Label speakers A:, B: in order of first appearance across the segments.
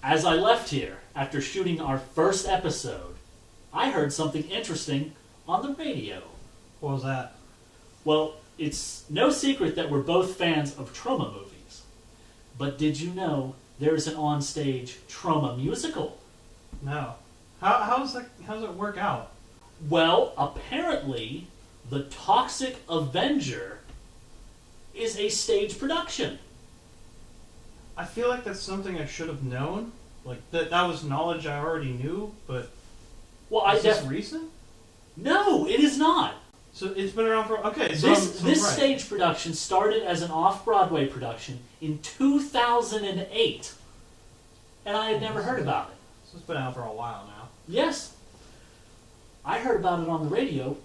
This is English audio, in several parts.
A: As I left here after shooting our first episode, I heard something interesting on the radio.
B: What was that?
A: Well, it's no secret that we're both fans of Troma movies. But did you know there's an onstage Troma musical?
B: No. How's it work out?
A: Well, apparently, The Toxic Avenger is a stage production.
B: I feel like that's something I should have known. Like, that was knowledge I already knew, but...
A: Well,
B: is this recent?
A: No, it is not.
B: So it's been around for... Okay, so
A: This
B: right.
A: stage production started as an off-Broadway production in 2008. And I had never heard about it.
B: So it's been out for a while now.
A: Yes. I heard about it on the radio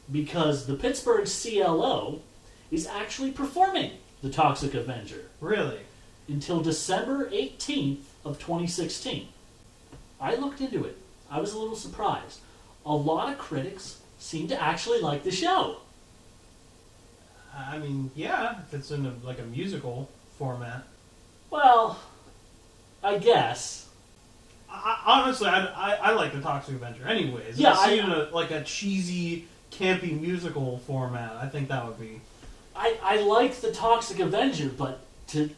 A: because the Pittsburgh CLO is actually performing The Toxic Avenger.
B: Really?
A: Until December 18th of 2016. I looked into it. I was a little surprised. A lot of critics seem to actually like the show.
B: I mean, yeah, if it's in a musical format.
A: Well, I guess.
B: Honestly, I like The Toxic Avenger anyways.
A: Yeah,
B: I see it in a cheesy, campy musical format. I think that would be...
A: I like The Toxic Avenger, but to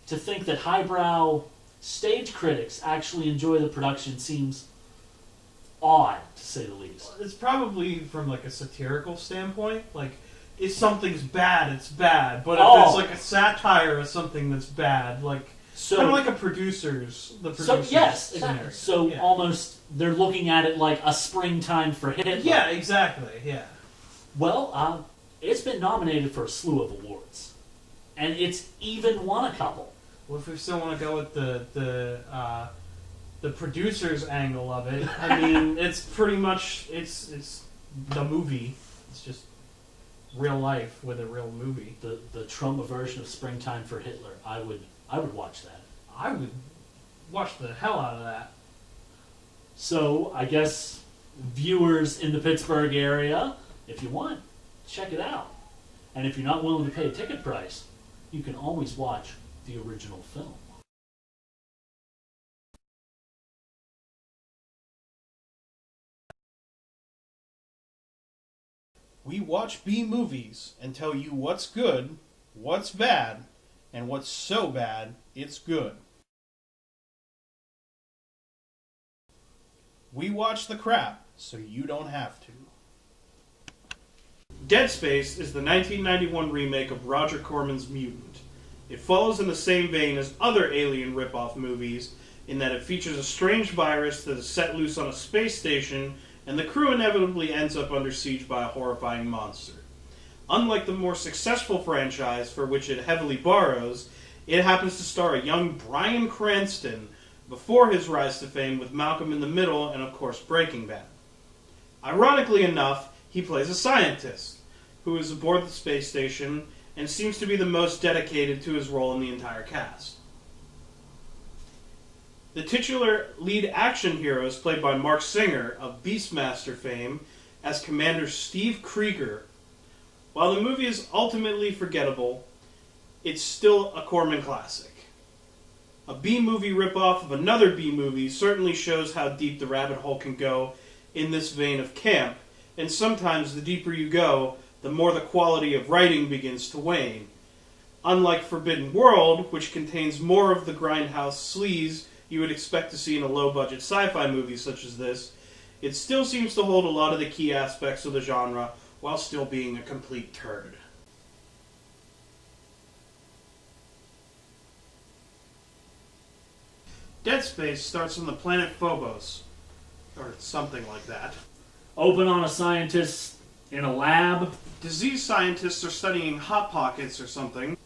A: think that highbrow stage critics actually enjoy the production seems odd, to say the least.
B: It's probably from a satirical standpoint. Like, if something's bad, it's bad. But if it's a satire of something that's bad, kind of like the producers.
A: Yes, exactly. So yeah. Almost they're looking at it like a Springtime for Hitler.
B: Yeah, exactly. Yeah.
A: Well, it's been nominated for a slew of awards, and it's even won a couple.
B: Well, if we still want to go with the producer's angle of it, I mean, it's pretty much it's the movie. It's just real life with a real movie.
A: The Troma version of Springtime for Hitler. I would watch that.
B: I would watch the hell out of that.
A: So I guess viewers in the Pittsburgh area, if you want, check it out. And if you're not willing to pay a ticket price, you can always watch the original film.
C: We watch B movies and tell you what's good, what's bad, and what's so bad it's good. We watch the crap so you don't have to.
D: Dead Space is the 1991 remake of Roger Corman's Mutant. It follows in the same vein as other Alien rip-off movies in that it features a strange virus that is set loose on a space station and the crew inevitably ends up under siege by a horrifying monster. Unlike the more successful franchise for which it heavily borrows, it happens to star a young Bryan Cranston before his rise to fame with Malcolm in the Middle and, of course, Breaking Bad. Ironically enough, he plays a scientist who is aboard the space station and seems to be the most dedicated to his role in the entire cast. The titular lead action hero is played by Mark Singer of Beastmaster fame as Commander Steve Krieger. While the movie is ultimately forgettable, it's still a Corman classic. A B-movie ripoff of another B-movie certainly shows how deep the rabbit hole can go in this vein of camp, and sometimes the deeper you go, the more the quality of writing begins to wane. Unlike Forbidden World, which contains more of the grindhouse sleaze you would expect to see in a low-budget sci-fi movie such as this, it still seems to hold a lot of the key aspects of the genre while still being a complete turd. Dead Space starts on the planet Phobos, or something like that.
A: Open on a scientist in a lab.
D: Disease scientists are studying Hot Pockets or something.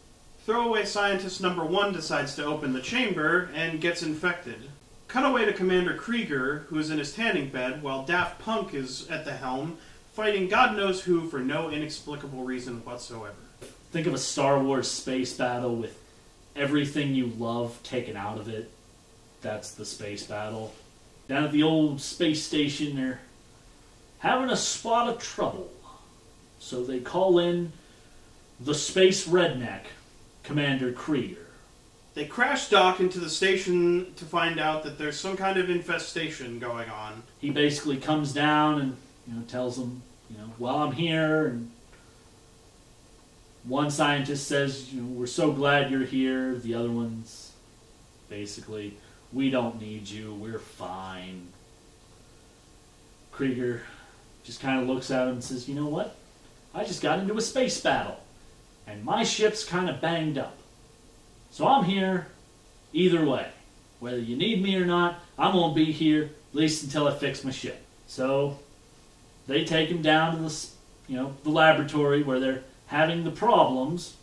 D: Throwaway scientist number 1 decides to open the chamber and gets infected. Cut away to Commander Krieger, who is in his tanning bed, while Daft Punk is at the helm, fighting God knows who for no inexplicable reason whatsoever.
A: Think of a Star Wars space battle with everything you love taken out of it. That's the space battle. Down at the old space station, they're having a spot of trouble. So they call in the space redneck, Commander Krieger.
D: They crash dock into the station to find out that there's some kind of infestation going on.
A: He basically comes down and tells them, well, I'm here. And one scientist says, we're so glad you're here. The other one's basically, we don't need you. We're fine. Krieger just kind of looks at him and says, you know what? I just got into a space battle. And my ship's kind of banged up. So I'm here either way. Whether you need me or not, I'm going to be here at least until I fix my ship. So they take him down to the laboratory where they're having the problems,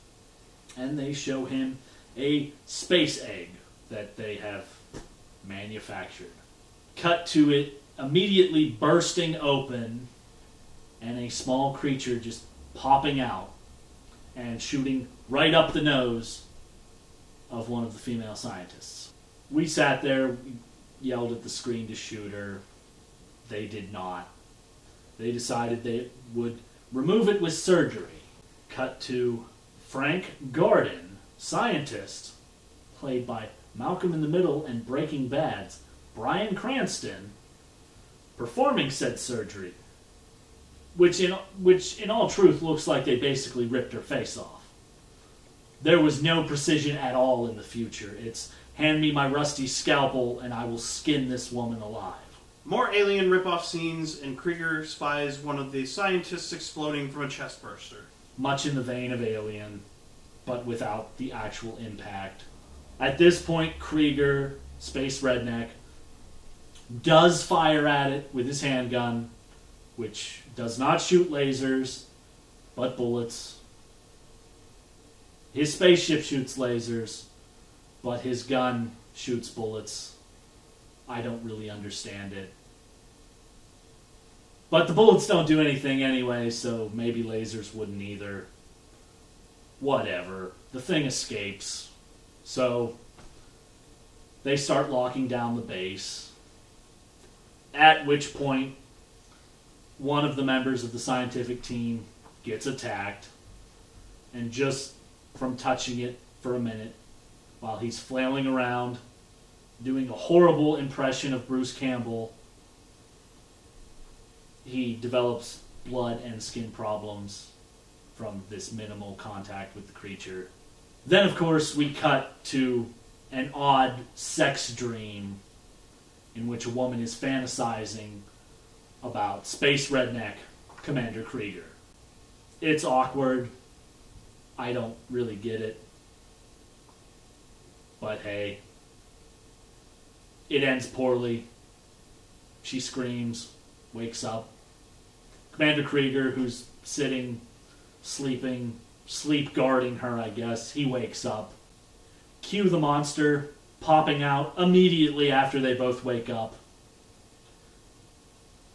A: and they show him a space egg that they have manufactured. Cut to it immediately bursting open and a small creature just popping out and shooting right up the nose of one of the female scientists. We sat there, yelled at the screen to shoot her. They did not. They decided they would remove it with surgery. Cut to Frank Garden, scientist, played by Malcolm in the Middle and Breaking Bad's Bryan Cranston, performing said surgery, which in all truth looks like they basically ripped her face off. There was no precision at all in the future. It's hand me my rusty scalpel and I will skin this woman alive.
D: More alien ripoff scenes, and Krieger spies one of the scientists exploding from a chest burster.
A: Much in the vein of Alien, but without the actual impact. At this point, Krieger, Space Redneck, does fire at it with his handgun, which does not shoot lasers, but bullets. His spaceship shoots lasers, but his gun shoots bullets. I don't really understand it. But the bullets don't do anything anyway, so maybe lasers wouldn't either. Whatever. The thing escapes. So they start locking down the base. At which point, one of the members of the scientific team gets attacked. And just from touching it for a minute, while he's flailing around, doing a horrible impression of Bruce Campbell, he develops blood and skin problems from this minimal contact with the creature. Then, of course, we cut to an odd sex dream in which a woman is fantasizing about Space Redneck Commander Krieger. It's awkward. I don't really get it. But hey, it ends poorly. She screams, wakes up. Commander Krieger, who's sitting, sleeping, sleep guarding her, I guess, he wakes up. Cue the monster popping out immediately after they both wake up.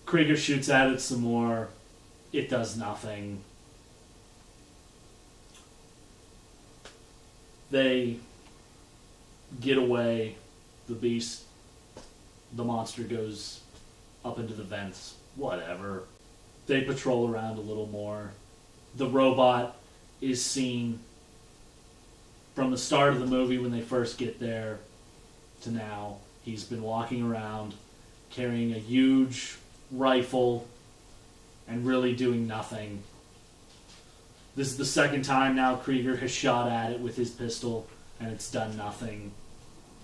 A: Krieger shoots at it some more. It does nothing. They get away. The monster goes up into the vents. Whatever. They patrol around a little more. The robot is seen from the start of the movie when they first get there to now. He's been walking around carrying a huge rifle and really doing nothing. This is the second time now Krieger has shot at it with his pistol and it's done nothing.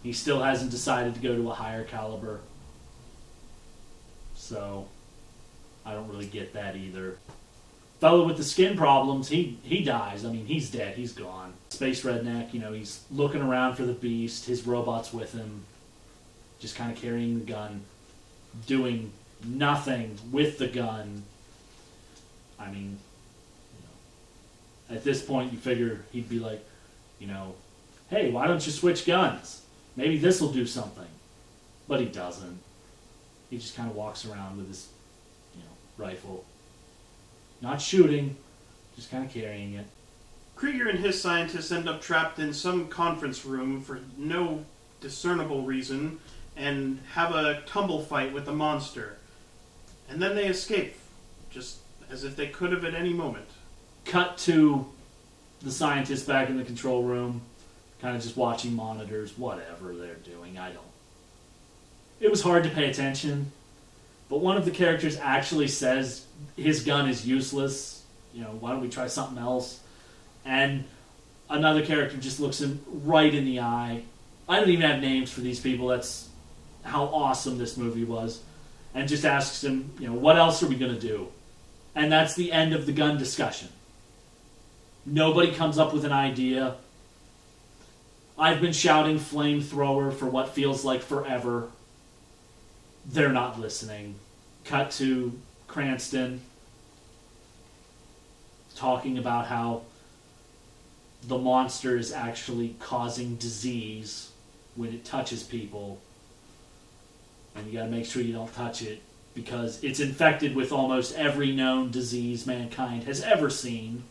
A: He still hasn't decided to go to a higher caliber. So I don't really get that either. Fellow with the skin problems, he dies. I mean, he's dead. He's gone. Space Redneck, he's looking around for the beast. His robot's with him. Just kind of carrying the gun. Doing nothing with the gun. I mean, at this point you figure he'd be like, hey, why don't you switch guns? Maybe this will do something. But he doesn't. He just kind of walks around with his, rifle. Not shooting, just kind of carrying it.
D: Krieger and his scientists end up trapped in some conference room for no discernible reason and have a tumble fight with the monster. And then they escape, just as if they could have at any moment.
A: Cut to the scientists back in the control room. kind of just watching monitors, whatever they're doing. It was hard to pay attention, but one of the characters actually says his gun is useless. Why don't we try something else? And another character just looks him right in the eye. I don't even have names for these people. That's how awesome this movie was. And just asks him, what else are we going to do? And that's the end of the gun discussion. Nobody comes up with an idea. I've been shouting flamethrower for what feels like forever. They're not listening. Cut to Cranston talking about how the monster is actually causing disease when it touches people. And you gotta make sure you don't touch it because it's infected with almost every known disease mankind has ever seen.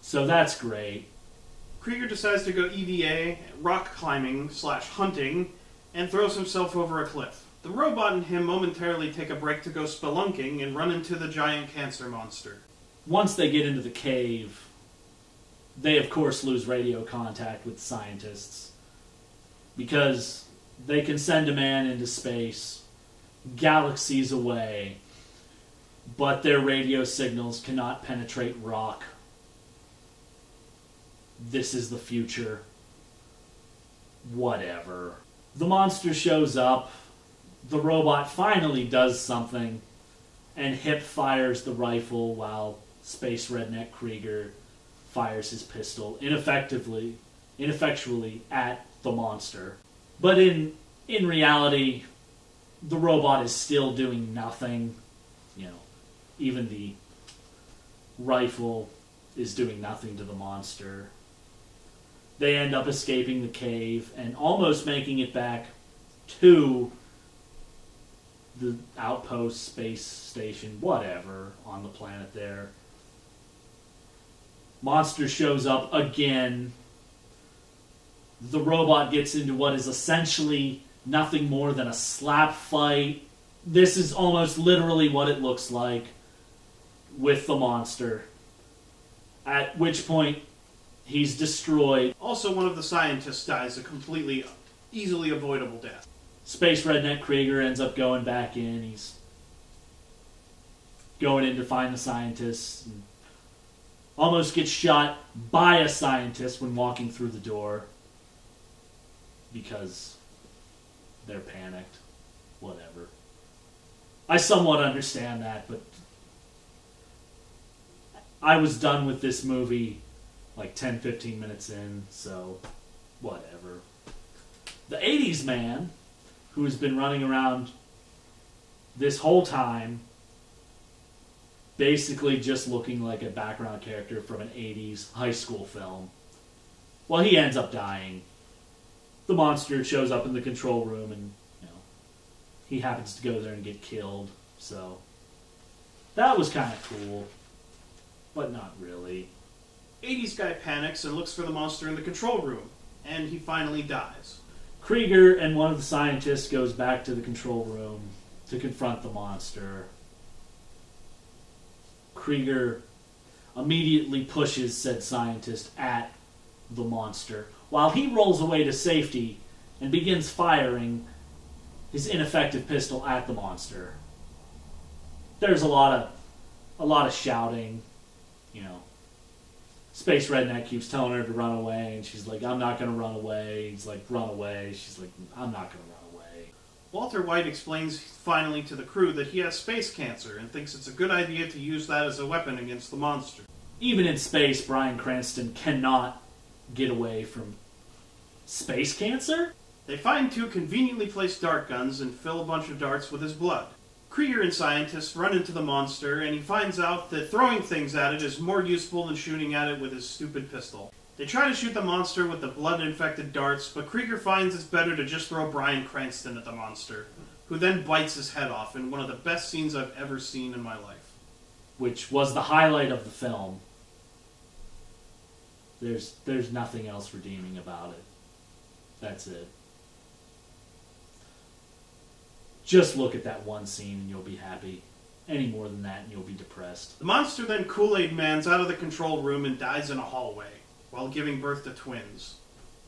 A: So that's great.
D: Krieger decides to go EVA, rock climbing / hunting, and throws himself over a cliff. The robot and him momentarily take a break to go spelunking and run into the giant cancer monster.
A: Once they get into the cave, they of course lose radio contact with scientists because they can send a man into space, galaxies away, but their radio signals cannot penetrate rock. This is the future. Whatever. The monster shows up. The robot finally does something and hip fires the rifle while Space Redneck Krieger fires his pistol ineffectually at the monster. But in reality, the robot is still doing nothing. Even the rifle is doing nothing to the monster. They end up escaping the cave and almost making it back to the outpost, space station, whatever, on the planet there. Monster shows up again. The robot gets into what is essentially nothing more than a slap fight. This is almost literally what it looks like with the monster. At which point, he's destroyed.
D: Also, one of the scientists dies a completely, easily avoidable death.
A: Space Redneck Krieger ends up going back in. He's going in to find the scientists. And almost gets shot by a scientist when walking through the door. Because they're panicked. Whatever. I somewhat understand that, but I was done with this movie like 10-15 minutes in, so whatever. The 80s man, who has been running around this whole time, basically just looking like a background character from an 80s high school film. Well, he ends up dying. The monster shows up in the control room and, he happens to go there and get killed. So, that was kind of cool. But not really.
D: 80s guy panics and looks for the monster in the control room. And he finally dies.
A: Krieger and one of the scientists goes back to the control room to confront the monster. Krieger immediately pushes said scientist at the monster, while he rolls away to safety and begins firing his ineffective pistol at the monster. There's a lot of shouting, Space Redneck keeps telling her to run away, and she's like, I'm not going to run away. He's like, run away. She's like, I'm not going to run away.
D: Walter White explains finally to the crew that he has space cancer and thinks it's a good idea to use that as a weapon against the monster.
A: Even in space, Bryan Cranston cannot get away from space cancer?
D: They find two conveniently placed dart guns and fill a bunch of darts with his blood. Krieger and scientists run into the monster, and he finds out that throwing things at it is more useful than shooting at it with his stupid pistol. They try to shoot the monster with the blood-infected darts, but Krieger finds it's better to just throw Bryan Cranston at the monster, who then bites his head off in one of the best scenes I've ever seen in my life.
A: Which was the highlight of the film. There's nothing else redeeming about it. That's it. Just look at that one scene and you'll be happy. Any more than that and you'll be depressed.
D: The monster then Kool-Aid Man's out of the control room and dies in a hallway, while giving birth to twins.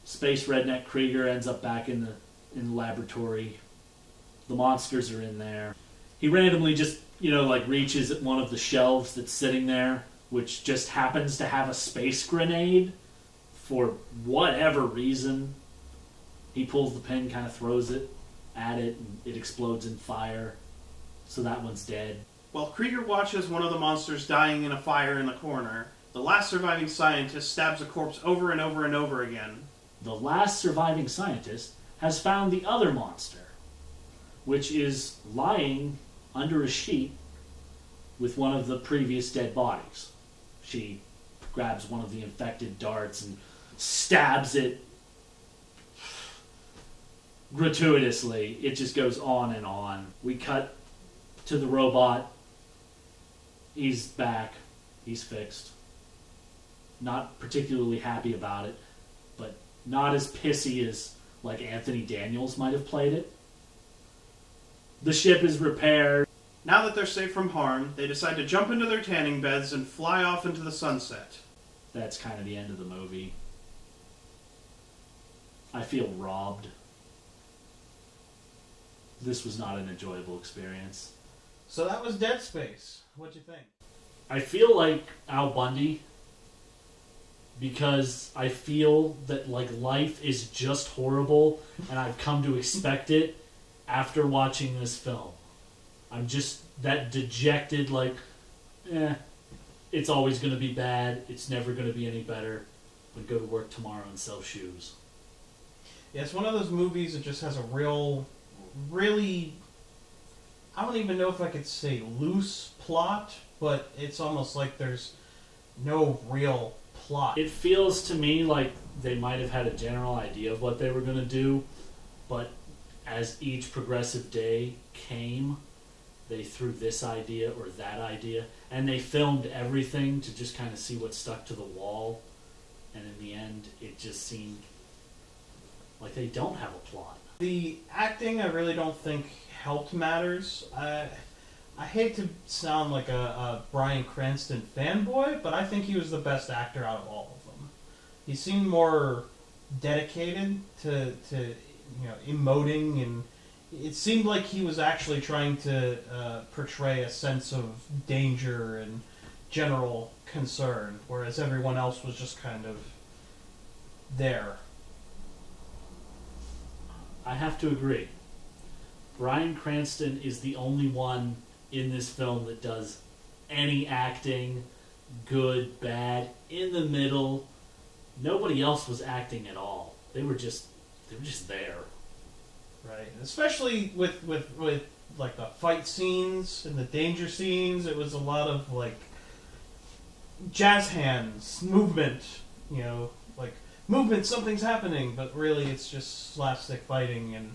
A: Space redneck Krieger ends up back in the laboratory. The monsters are in there. He randomly just, reaches at one of the shelves that's sitting there, which just happens to have a space grenade for whatever reason. He pulls the pin, kind of throws it at it, and it explodes in fire. So that one's dead.
D: While Krieger watches one of the monsters dying in a fire in the corner, the last surviving scientist stabs a corpse over and over and over again.
A: The last surviving scientist has found the other monster, which is lying under a sheet with one of the previous dead bodies. She grabs one of the infected darts and stabs it gratuitously. It just goes on and on. We cut to the robot. He's back. He's fixed. Not particularly happy about it, but not as pissy as like Anthony Daniels might have played it. The ship is repaired.
D: Now that they're safe from harm, they decide to jump into their tanning beds and fly off into the sunset.
A: That's kind of the end of the movie. I feel robbed. This was not an enjoyable experience.
B: So that was Dead Space. What'd you think?
A: I feel like Al Bundy because I feel that life is just horrible and I've come to expect it after watching this film. I'm just that dejected, it's always going to be bad. It's never going to be any better. I'm going to go to work tomorrow and sell shoes.
B: Yeah, it's one of those movies that just has a really, I don't even know if I could say loose plot, but it's almost like there's no real plot.
A: It feels to me like they might have had a general idea of what they were going to do, but as each progressive day came, they threw this idea or that idea, and they filmed everything to just kind of see what stuck to the wall, and in the end, it just seemed like they don't have a plot.
B: The acting, I really don't think helped matters. I hate to sound like a Bryan Cranston fanboy, but I think he was the best actor out of all of them. He seemed more dedicated to emoting, and it seemed like he was actually trying to portray a sense of danger and general concern, whereas everyone else was just kind of there.
A: I have to agree. Bryan Cranston is the only one in this film that does any acting, good, bad, in the middle. Nobody else was acting at all. They were just there.
B: Right, especially with like the fight scenes and the danger scenes. It was a lot of jazz hands, movement. Movement, something's happening, but really it's just slapstick fighting and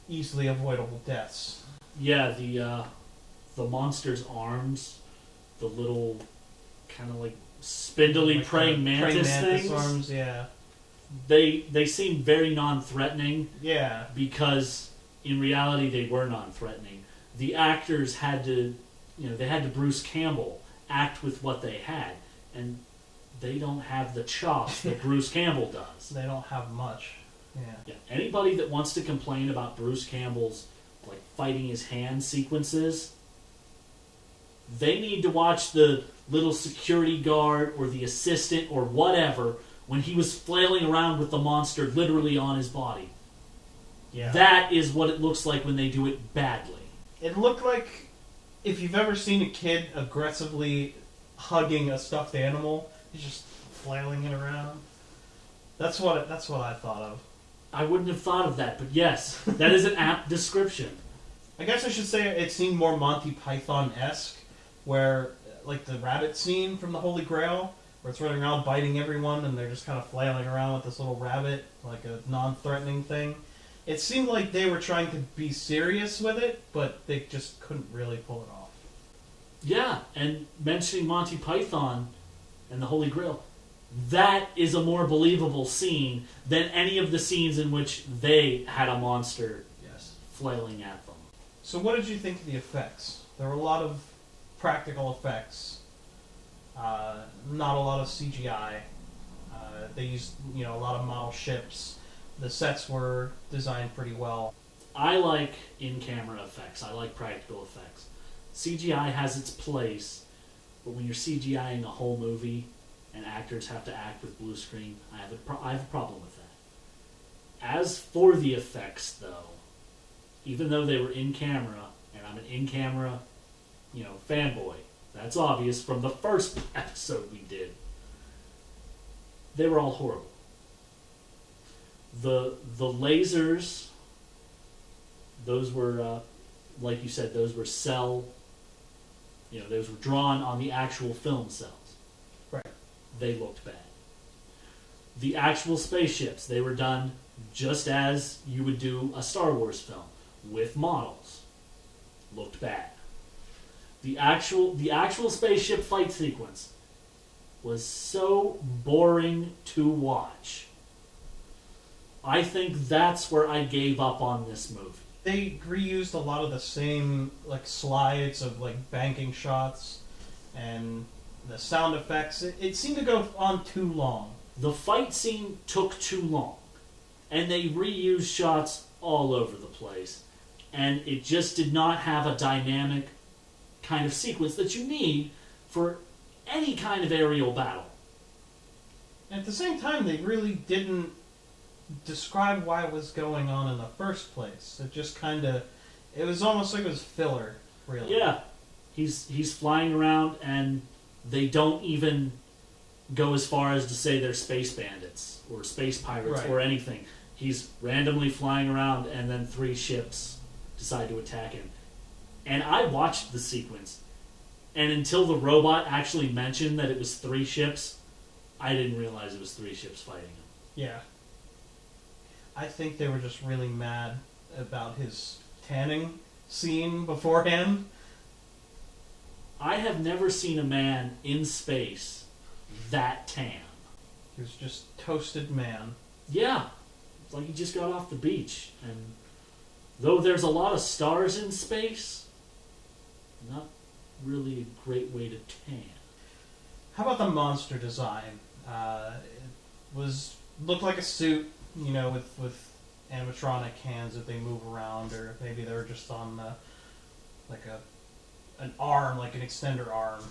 B: easily avoidable deaths.
A: Yeah, the monster's arms, the little kind of spindly praying mantis things.
B: Arms, yeah.
A: They seem very non-threatening.
B: Yeah.
A: Because in reality they were non-threatening. The actors had to, they had to Bruce Campbell act with what they had, and they don't have the chops that Bruce Campbell does.
B: They don't have much. Yeah.
A: Anybody that wants to complain about Bruce Campbell's fighting his hand sequences, they need to watch the little security guard or the assistant or whatever when he was flailing around with the monster literally on his body.
B: Yeah.
A: That is what it looks like when they do it badly.
B: It looked like if you've ever seen a kid aggressively hugging a stuffed animal, he's just flailing it around. That's what I thought of.
A: I wouldn't have thought of that, but yes, that is an apt description.
B: I guess I should say it seemed more Monty Python-esque, where, the rabbit scene from the Holy Grail, where it's running around biting everyone and they're just kind of flailing around with this little rabbit, like a non-threatening thing. It seemed like they were trying to be serious with it, but they just couldn't really pull it off.
A: Yeah, and mentioning Monty Python and the Holy Grail, that is a more believable scene than any of the scenes in which they had a monster flailing at them.
B: So what did you think of the effects? There were a lot of practical effects, not a lot of CGI. They used a lot of model ships. The sets were designed pretty well.
A: I like in-camera effects. I like practical effects. CGI has its place, but when you're CGIing a whole movie and actors have to act with blue screen, I have a problem with that. As for the effects, though, even though they were in camera, and I'm an in-camera, fanboy, that's obvious from the first episode we did, they were all horrible. The lasers, those were, like you said, those were those were drawn on the actual film cells.
B: Right.
A: They looked bad. The actual spaceships, they were done just as you would do a Star Wars film, with models. Looked bad. The actual spaceship fight sequence was so boring to watch. I think that's where I gave up on this movie.
B: They reused a lot of the same slides of banking shots and the sound effects. It seemed to go on too long.
A: The fight scene took too long, and they reused shots all over the place, and it just did not have a dynamic kind of sequence that you need for any kind of aerial battle.
B: And at the same time, they really didn't describe why it was going on in the first place. It just it was almost like it was filler, really.
A: Yeah, he's flying around, and they don't even go as far as to say they're space bandits or space pirates
B: Right.
A: or anything. He's randomly flying around, and then 3 ships decide to attack him. And I watched the sequence, and until the robot actually mentioned that it was 3 ships, I didn't realize it was 3 ships fighting him.
B: Yeah. I think they were just really mad about his tanning scene beforehand.
A: I have never seen a man in space that tan.
B: He was just toasted man.
A: Yeah, it's like he just got off the beach. And though there's a lot of stars in space, not really a great way to tan.
B: How about the monster design? Looked like a suit, with animatronic hands that they move around, or maybe they were just on an arm, like an extender arm.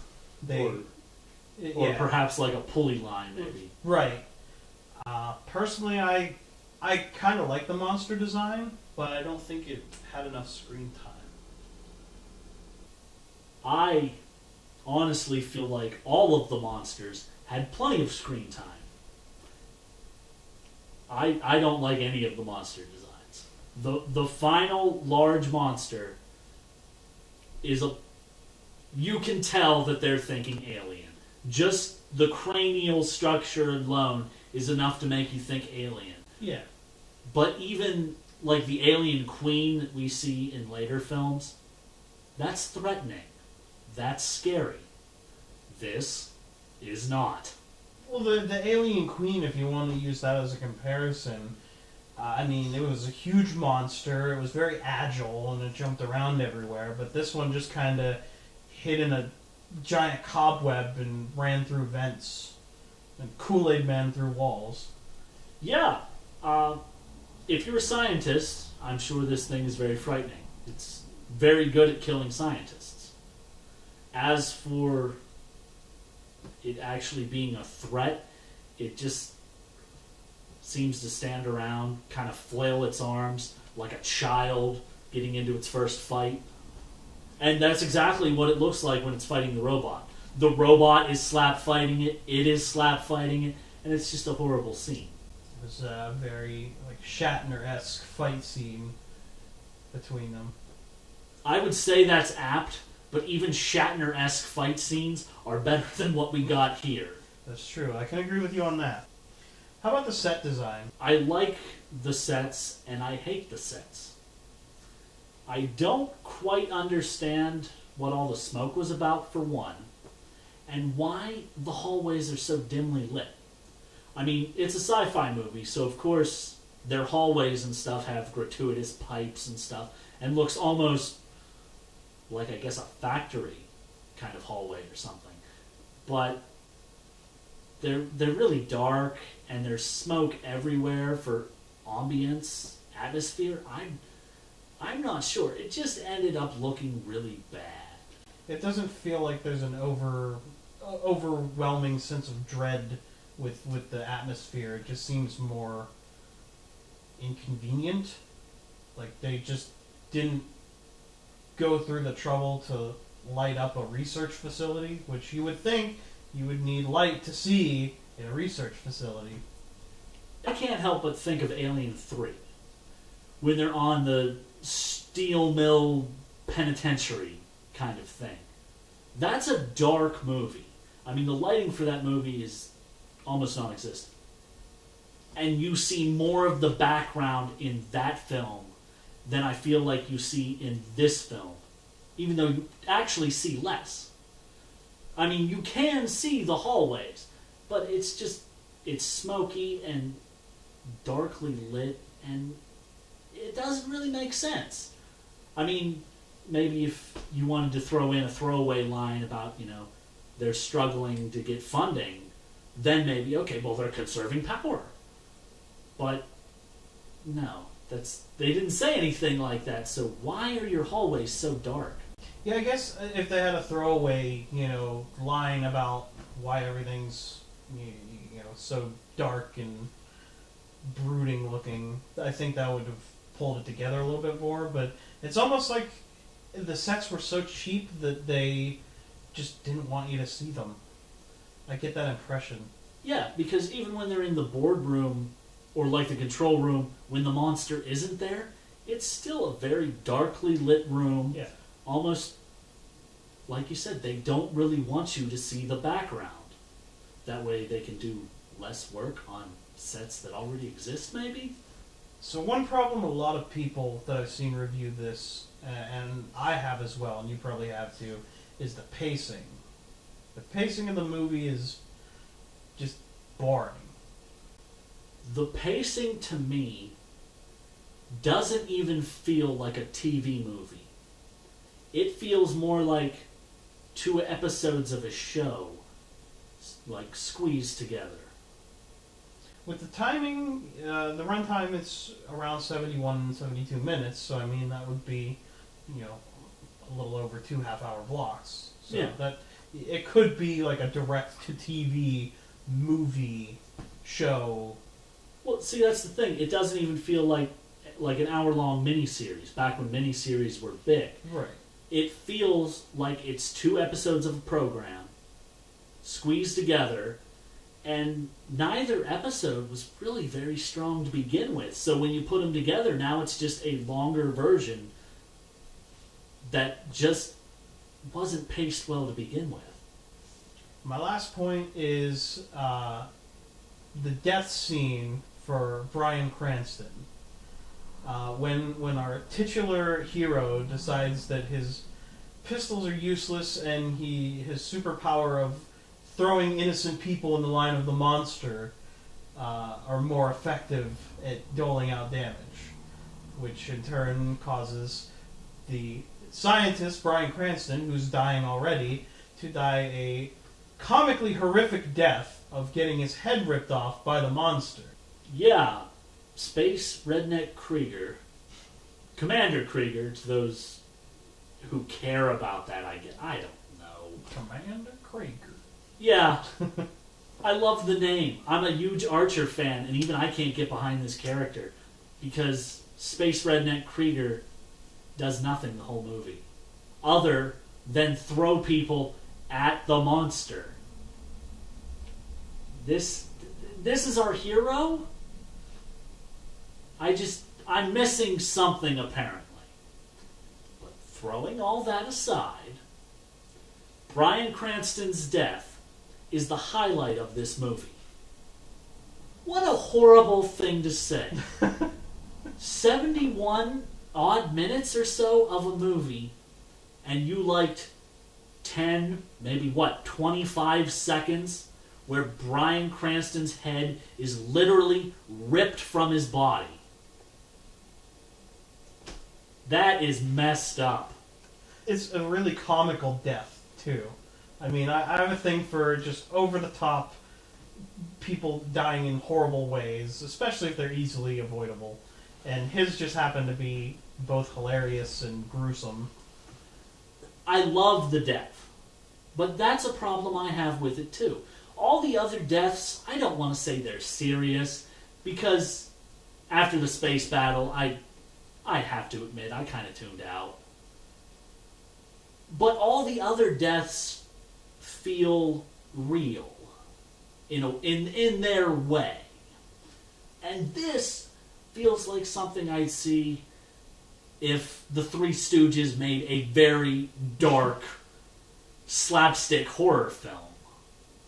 A: Or perhaps like a pulley line, maybe.
B: Right. Personally, I kind of like the monster design, but I don't think it had enough screen time.
A: I honestly feel like all of the monsters had plenty of screen time. I don't like any of the monster designs. The final large monster is you can tell that they're thinking alien. Just the cranial structure alone is enough to make you think alien.
B: Yeah.
A: But even like the alien queen that we see in later films, that's threatening. That's scary. This is not.
B: Well, the alien queen, if you want to use that as a comparison, it was a huge monster. It was very agile and it jumped around everywhere. But this one just kind of hid in a giant cobweb and ran through vents and Kool-Aid Man through walls.
A: Yeah. If you're a scientist, I'm sure this thing is very frightening. It's very good at killing scientists. As for it actually being a threat, it just seems to stand around, kind of flail its arms like a child getting into its first fight. And that's exactly what it looks like when it's fighting the robot. The robot is slap fighting it, it is slap fighting it, and it's just a horrible scene.
B: It was a very Shatner-esque fight scene between them.
A: I would say that's apt, but even Shatner-esque fight scenes are better than what we got here.
B: That's true. I can agree with you on that. How about the set design?
A: I like the sets, and I hate the sets. I don't quite understand what all the smoke was about, for one, and why the hallways are so dimly lit. I mean, it's a sci-fi movie, so of course their hallways and stuff have gratuitous pipes and stuff, and looks almost like, I guess, a factory kind of hallway or something. But they're really dark, and there's smoke everywhere for ambience, atmosphere. I'm not sure. It just ended up looking really bad.
B: It doesn't feel like there's an overwhelming sense of dread with the atmosphere. It just seems more inconvenient. Like they just didn't go through the trouble to light up a research facility, which you would think you would need light to see in a research facility.
A: I can't help but think of Alien 3 when they're on the steel mill penitentiary kind of thing. That's a dark movie. I mean, the lighting for that movie is almost non-existent. And you see more of the background in that film than I feel like you see in this film, even though you actually see less. I mean, you can see the hallways, but it's smoky and darkly lit, and it doesn't really make sense. I mean, maybe if you wanted to throw in a throwaway line about, they're struggling to get funding, then maybe, okay, well, they're conserving power. But, no, they didn't say anything like that, so why are your hallways so dark?
B: Yeah, I guess if they had a throwaway, line about why everything's, so dark and brooding looking, I think that would have pulled it together a little bit more. But it's almost like the sets were so cheap that they just didn't want you to see them. I get that impression.
A: Yeah, because even when they're in the boardroom or like the control room, when the monster isn't there, it's still a very darkly lit room.
B: Yeah.
A: Almost, like you said, they don't really want you to see the background. That way they can do less work on sets that already exist, maybe?
B: So one problem a lot of people that I've seen review this, and I have as well, and you probably have too, is the pacing. The pacing of the movie is just boring.
A: The pacing, to me, doesn't even feel like a TV movie. It feels more like 2 episodes of a show, like squeezed together.
B: With the timing, the runtime is around 71, 72 minutes, so I mean that would be, a little over 2 half-hour blocks. So
A: yeah.
B: That it could be like a direct-to-TV movie show.
A: Well, see, that's the thing. It doesn't even feel like an hour-long miniseries, back when miniseries were big.
B: Right.
A: It feels like it's 2 episodes of a program, squeezed together, and neither episode was really very strong to begin with. So when you put them together, now it's just a longer version that just wasn't paced well to begin with.
B: My last point is the death scene for Bryan Cranston. When our titular hero decides that his pistols are useless and his superpower of throwing innocent people in the line of the monster are more effective at doling out damage, which in turn causes the scientist, Bryan Cranston, who's dying already, to die a comically horrific death of getting his head ripped off by the monster.
A: Yeah, Space Redneck Krieger, Commander Krieger, to those who care about that, I don't know.
B: Commander Krieger.
A: Yeah, I love the name. I'm a huge Archer fan, and even I can't get behind this character because Space Redneck Krieger does nothing the whole movie other than throw people at the monster. This is our hero? I'm missing something apparently. But throwing all that aside, Bryan Cranston's death is the highlight of this movie. What a horrible thing to say. 71 odd minutes or so of a movie, and you liked 10, maybe 25 seconds where Bryan Cranston's head is literally ripped from his body. That is messed up.
B: It's a really comical death, too. I mean, I have a thing for just over-the-top people dying in horrible ways, especially if they're easily avoidable. And his just happened to be both hilarious and gruesome.
A: I love the death, but that's a problem I have with it too. All the other deaths, I don't want to say they're serious, because after the space battle, I have to admit, I kind of tuned out. But all the other deaths feel real, in their way. And this feels like something I'd see if the Three Stooges made a very dark slapstick horror film.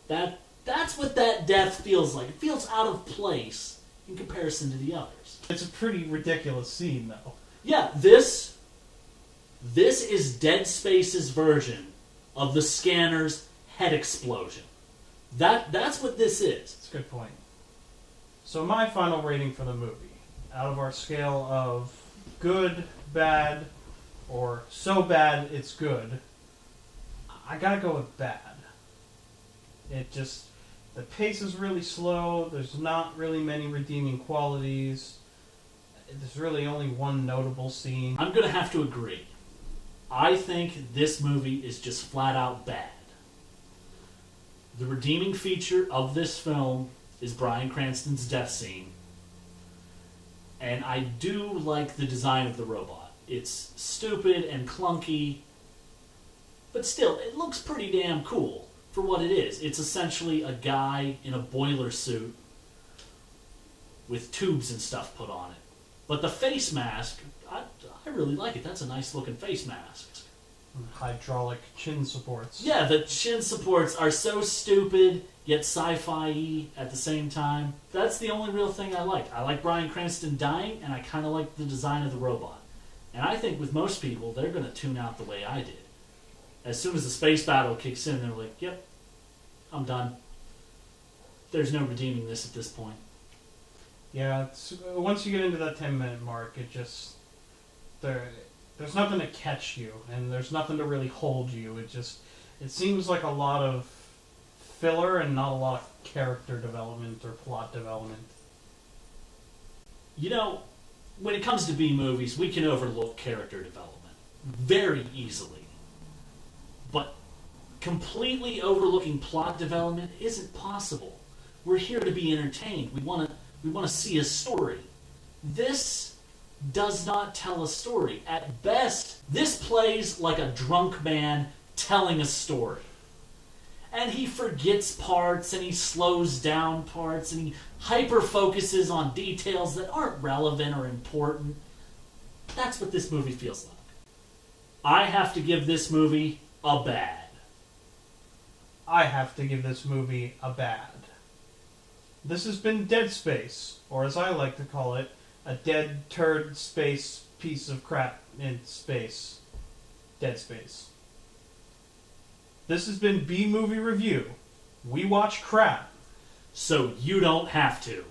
A: That's what that death feels like. It feels out of place in comparison to the others.
B: It's a pretty ridiculous scene, though.
A: Yeah, this is Dead Space's version of the scanner's head explosion. That's what this is.
B: That's a good point. So my final rating for the movie, out of our scale of good, bad, or so bad it's good, I gotta go with bad. The pace is really slow, there's not really many redeeming qualities, there's really only one notable scene.
A: I'm gonna have to agree. I think this movie is just flat out bad. The redeeming feature of this film is Bryan Cranston's death scene. And I do like the design of the robot. It's stupid and clunky, but still, it looks pretty damn cool for what it is. It's essentially a guy in a boiler suit with tubes and stuff put on it. But the face mask, I really like it. That's a nice looking face mask.
B: Hydraulic chin supports.
A: Yeah, the chin supports are so stupid, yet sci-fi-y at the same time. That's the only real thing I like. I like Bryan Cranston dying, and I kind of like the design of the robot. And I think with most people, they're going to tune out the way I did. As soon as the space battle kicks in, they're like, yep, I'm done. There's no redeeming this at this point.
B: Yeah, once you get into that 10-minute mark, it just... There's nothing to catch you, and there's nothing to really hold you. It seems like a lot of filler and not a lot of character development or plot development.
A: You know, when it comes to B movies, we can overlook character development very easily. But completely overlooking plot development isn't possible. We're here to be entertained. We want to see a story. This does not tell a story. At best, this plays like a drunk man telling a story. And he forgets parts, and he slows down parts, and he hyper-focuses on details that aren't relevant or important. That's what this movie feels like. I have to give this movie a bad.
B: I have to give this movie a bad. This has been Dead Space, or as I like to call it, a dead turd space piece of crap in space. Dead Space. This has been B Movie Review. We watch crap.
A: So you don't have to.